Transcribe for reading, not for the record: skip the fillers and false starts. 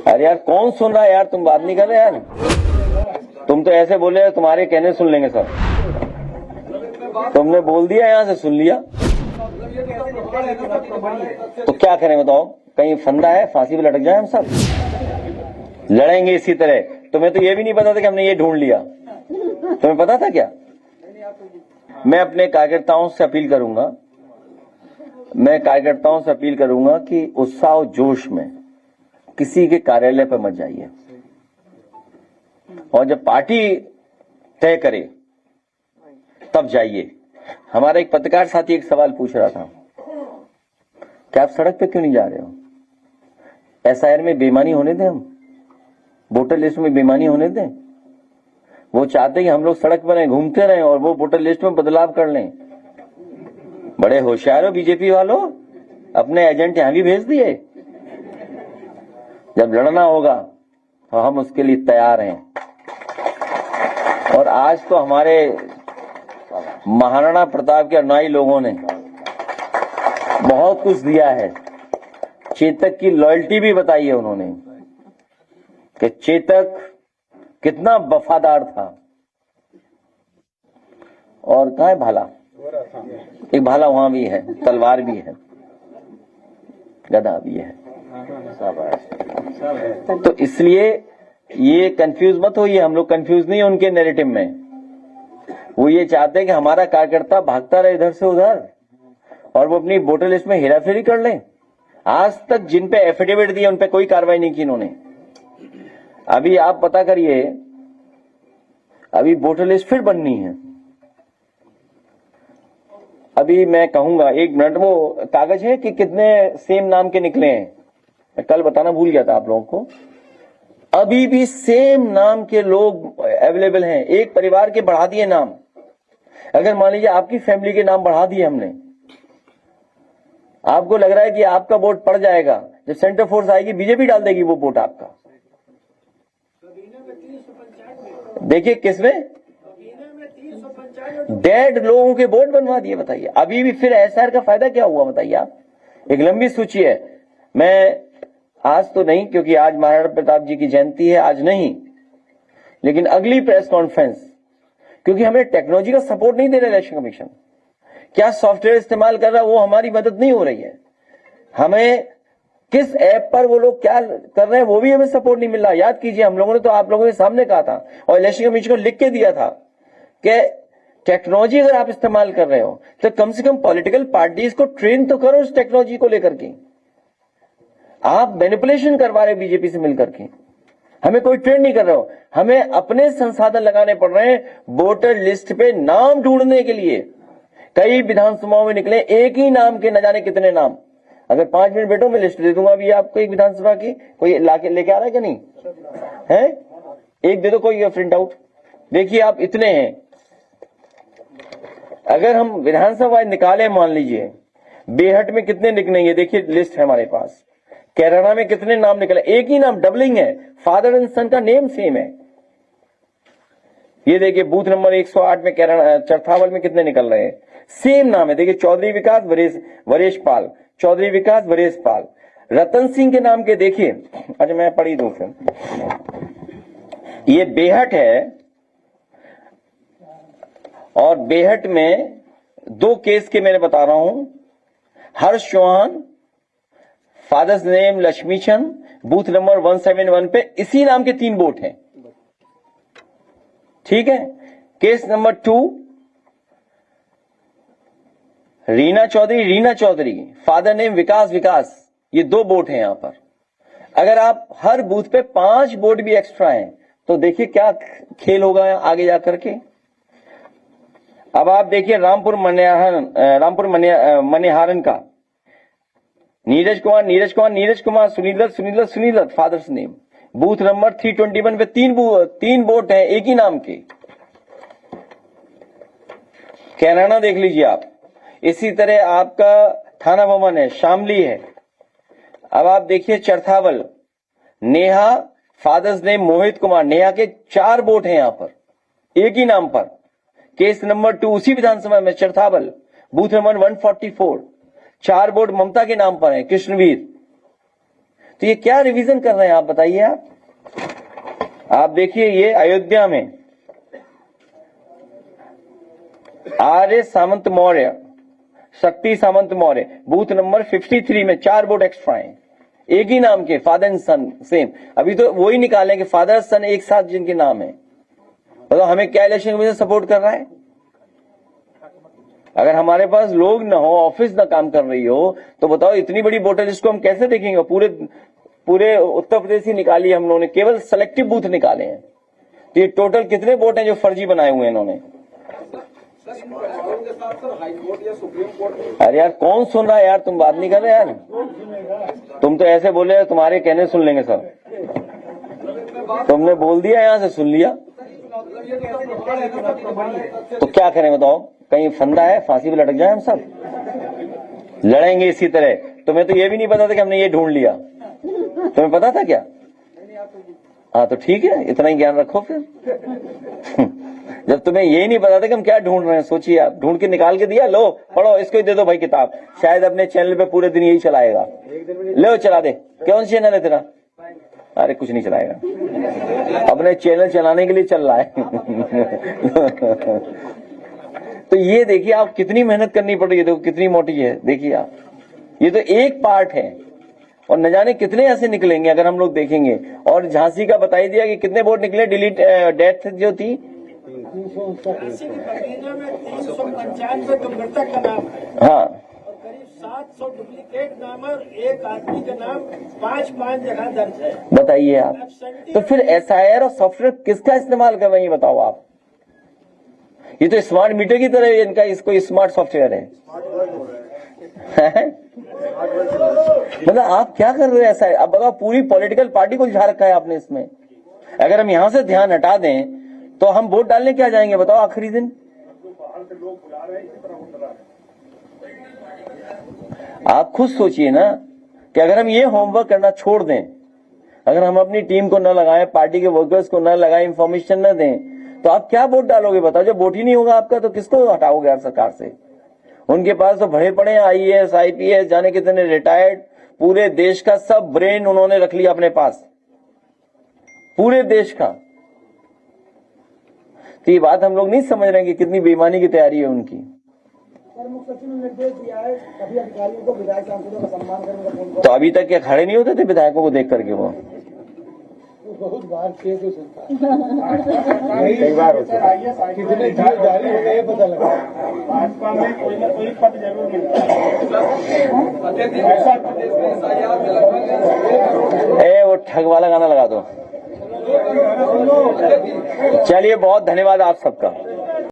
अरे यार कौन सुन रहा है यार, तुम बात नहीं कर रहे यार, तुम तो ऐसे बोले तुम्हारे कहने सुन लेंगे सब। तुमने बोल दिया यहां से सुन लिया तो क्या करें बताओ, कहीं फंदा है फांसी पे लटक जाए हम सब, लड़ेंगे इसी तरह। तुम्हें तो ये भी नहीं पता था कि हमने ये ढूंढ लिया, तुम्हें पता था क्या? मैं अपने कार्यकर्ताओं से अपील करूंगा, कि उत्साह और जोश में किसी के कार्यालय पर मत जाइए, और जब पार्टी तय करे तब जाइए। हमारा एक पत्रकार साथी एक सवाल पूछ रहा था कि आप सड़क पे क्यों नहीं जा रहे हो? एसआईआर में बेईमानी होने दें, हम वोटर लिस्ट में बेईमानी होने दें? वो चाहते हैं कि हम लोग सड़क पर घूमते रहें और वो वोटर लिस्ट में बदलाव कर लें। बड़े होशियार हो बीजेपी वालों, अपने एजेंट यहां भी भेज दिए। जब लड़ना होगा तो हम उसके लिए तैयार हैं। और आज तो हमारे महाराणा प्रताप के अनुयायी लोगों ने बहुत कुछ दिया है। चेतक की लॉयल्टी भी बताई है उन्होंने कि चेतक कितना वफादार था। और कहां है भाला? एक भाला वहां भी है, तलवार भी है, गदा भी है। तो इसलिए ये कंफ्यूज मत होइए, हम लोग कंफ्यूज नहीं है उनके नैरेटिव में। वो ये चाहते हैं कि हमारा कार्यकर्ता भागता रहे इधर से उधर और वो अपनी वोटर लिस्ट में हेराफेरी कर लें। आज तक जिन पे एफिडेविट दिए उन पे कोई कार्रवाई नहीं की इन्होंने। अभी आप पता करिए, अभी वोटर लिस्ट फिर बननी है। अभी मैं कहूंगा, एक मिनट, वो कागज है कि कितने सेम नाम के निकले हैं, मैं कल बताना भूल गया था आप लोगों को। अभी भी सेम नाम के लोग अवेलेबल हैं। एक परिवार के बढ़ा दिए नाम। अगर मान लीजिए आपकी फैमिली के नाम बढ़ा दिए हमने, आपको लग रहा है कि आपका वोट पड़ जाएगा, जब सेंटर फोर्स आएगी बीजेपी डाल देगी वो वोट आपका। देखिए किसमें डेड लोगों के वोट बनवा दिए, बताइए। अभी भी फिर एसआर का फायदा क्या हुआ बताइए आप? एक लंबी सूची है। मैं आज तो नहीं, क्योंकि आज महाराणा प्रताप जी की जयंती है, आज नहीं, लेकिन अगली प्रेस कॉन्फ्रेंस, क्योंकि हमें टेक्नोलॉजी का सपोर्ट नहीं दे रहा इलेक्शन कमीशन। क्या सॉफ्टवेयर इस्तेमाल कर रहा है वो हमारी मदद नहीं हो रही है। हमें किस ऐप पर वो लोग क्या कर रहे हैं वो भी हमें सपोर्ट नहीं मिल रहा। याद कीजिए, हम लोगों ने तो आप लोगों के सामने कहा था और इलेक्शन कमीशन को लिख के दिया था कि टेक्नोलॉजी अगर आप इस्तेमाल कर रहे हो तो कम से कम पॉलिटिकल पार्टीज को ट्रेन तो करो उस टेक्नोलॉजी को लेकर के। आप मैनिपुलेशन करवा रहे बीजेपी से मिलकर के, हमें कोई ट्रेन नहीं कर रहे हो। हमें अपने संसाधन लगाने पड़ रहे हैं वोटर लिस्ट पे नाम ढूंढने के लिए। कई विधानसभाओं में निकले एक ही नाम के न जाने कितने नाम। अगर 5 मिनट बैठो मैं लिस्ट दे दूंगा अभी आपको एक विधानसभा की। कोई लेके आ रहा है क्या? नहीं है? एक दे दो कोई प्रिंट आउट। देखिए आप, इतने हैं। अगर हम विधानसभा निकाले, मान लीजिए बेहट में कितने निकलेंगे, देखिए लिस्ट है हमारे पास। कैराना में कितने नाम निकले, एक ही नाम, डबलिंग है, फादर एंड सन का नेम सेम है। ये देखिए बूथ नंबर 108 में कैराना चरथावल में कितने निकल रहे हैं, सेम नाम है। देखिए चौधरी विकास वरेश पाल, चौधरी विकास वरेश पाल। रतन सिंह के नाम के देखिए, अच्छा मैं पढ़ी दूं फिर। ये बेहट है और बेहट में 2 केस के मैंने बता रहा हूं। हर्ष चौहान, फादर्स नेम लक्ष्मी चंद, बूथ नंबर 171 पे इसी नाम के 3 वोट हैं। ठीक है। Case number 2 Reena Chaudhary, father name Vikas, ये 2 वोट हैं यहां पर। अगर आप हर बूथ पे 5 वोट भी एक्स्ट्रा हैं तो देखिए क्या खेल होगा आगे जाकर के। अब आप देखिए रामपुर मनिहारन का Neeraj Kumar, Sunil father's name, booth number 321 पे 3 वोट है एक ही नाम के। कैराना देख लीजिए आप। इसी तरह आपका थाना भवन है, शामली है। अब आप देखिए चरथावल, नेहा, फादर्स नेम मोहित कुमार, नेहा के 4 वोट हैं यहां पर एक ही नाम पर। केस नंबर 2 उसी विधानसभा में चरथावल, बूथ नंबर 144, 4 वोट ममता के नाम पर है, कृष्णवीर। तो ये क्या रिवीजन कर रहे हैं आप बताइए। आप देखिए ये अयोध्या में आर्य सामंत मौर्य, शक्ति सामंत मौर्य, बूथ नंबर 53 में 4 वोट एक्स्ट्रा हैं, एक ही नाम के, फादर एंड सन सेम। अभी तो वही निकाले कि फादर सन एक साथ जिनके नाम है। तो हमें क्या इलेक्शन कमीशन सपोर्ट कर रहा है? अगर हमारे पास लोग ना हो, ऑफिस ना काम कर रही हो, तो बताओ इतनी बड़ी वोटर लिस्ट को हम कैसे देखेंगे? पूरे उत्तर प्रदेश ही निकाली हम लोगों ने, केवल सेलेक्टिव बूथ निकाले हैं। तो ये टोटल कितने वोट हैं जो फर्जी बनाए हुए हैं इन्होंने? अरे यार कौन सुन रहा है यार, तुम बात नहीं कर रहे यार, तुम तो ऐसे बोले तुम्हारे कहने सुन लेंगे सब। तुमने बोल दिया, यहां से सुन लिया, तो क्या करें बताओ? कहीं फंदा है, फांसी पे लटक जाए हम सब, लड़ेंगे इसी तरह। तुम्हें तो ये भी नहीं पता था कि हमने ये ढूंढ लिया, तुम्हें पता था क्या? हाँ तो ठीक है, इतना ही ज्ञान रखो फिर। जब तुम्हें यही नहीं पता था कि हम क्या ढूंढ रहे हैं, सोचिए आप, ढूंढ के निकाल के दिया, लो पढ़ो, इसको ही दे दो भाई किताब, शायद अपने चैनल पे पूरे दिन यही चलाएगा। लो चला दे, कौन सी चैनल है तेरा? अरे कुछ नहीं चलाएगा, अपने चैनल चलाने के लिए चल रहा है। तो ये देखिए आप, कितनी मेहनत करनी पड़ रही है, देखो कितनी मोटी है, देखिए आप, ये तो एक पार्ट है और न जाने कितने ऐसे निकलेंगे अगर हम लोग देखेंगे। और झांसी का बताई दिया कि कितने वोट निकले, डिलीट डेथ जो थी 395 तो मृतक का नाम है, हाँ, और करीब 700 डुप्लीकेट नाम और एक आदमी का नाम 5 जगह दर्ज है। बताइए आप, तो फिर SIR और सॉफ्टवेयर किसका इस्तेमाल कर रहे हैं बताओ आप? ये तो स्मार्ट मीटर की तरह है इनका, इसको स्मार्ट सॉफ्टवेयर है। मतलब आप क्या कर रहे हो ऐसा है? अब बताओ, पूरी पॉलिटिकल पार्टी को उलझा रखा है आपने इसमें। अगर हम यहां से ध्यान हटा दें तो हम वोट डालने क्या जाएंगे बताओ आखिरी दिन? आप खुद सोचिए ना कि अगर हम ये होमवर्क करना छोड़ दें, अगर हम अपनी टीम को न लगाएं, पार्टी के वर्कर्स को न लगाएं, इंफॉर्मेशन न दें, तो आप क्या वोट डालोगे बताओ? जब वोट ही नहीं होगा आपका तो किसको हटाओगे यार सरकार से? उनके पास तो भरे पड़े IAS IPS जाने कितने रिटायर्ड, पूरे देश का सब ब्रेन उन्होंने रख लिया अपने पास, पूरे देश का। तो ये बात हम लोग नहीं समझ रहे हैं कि कितनी बेईमानी की तैयारी है उनकी। सर, मुख्य सचिव ने निर्देश दिया है सभी अधिकारियों को विधायक सांसदों का सम्मान करने का फोन तो अभी तक क्या खड़े नहीं होते थे विधायकों को देख करके? वो बहुत बार किए कोई सुनता है, कई बार कितने जीव जारी हो गए पता लगा। भाजपा में कोई न कोई पद जरूर मिलता है। वो ठग वाला गाना लगा दो। चलिए, बहुत धन्यवाद आप सबका।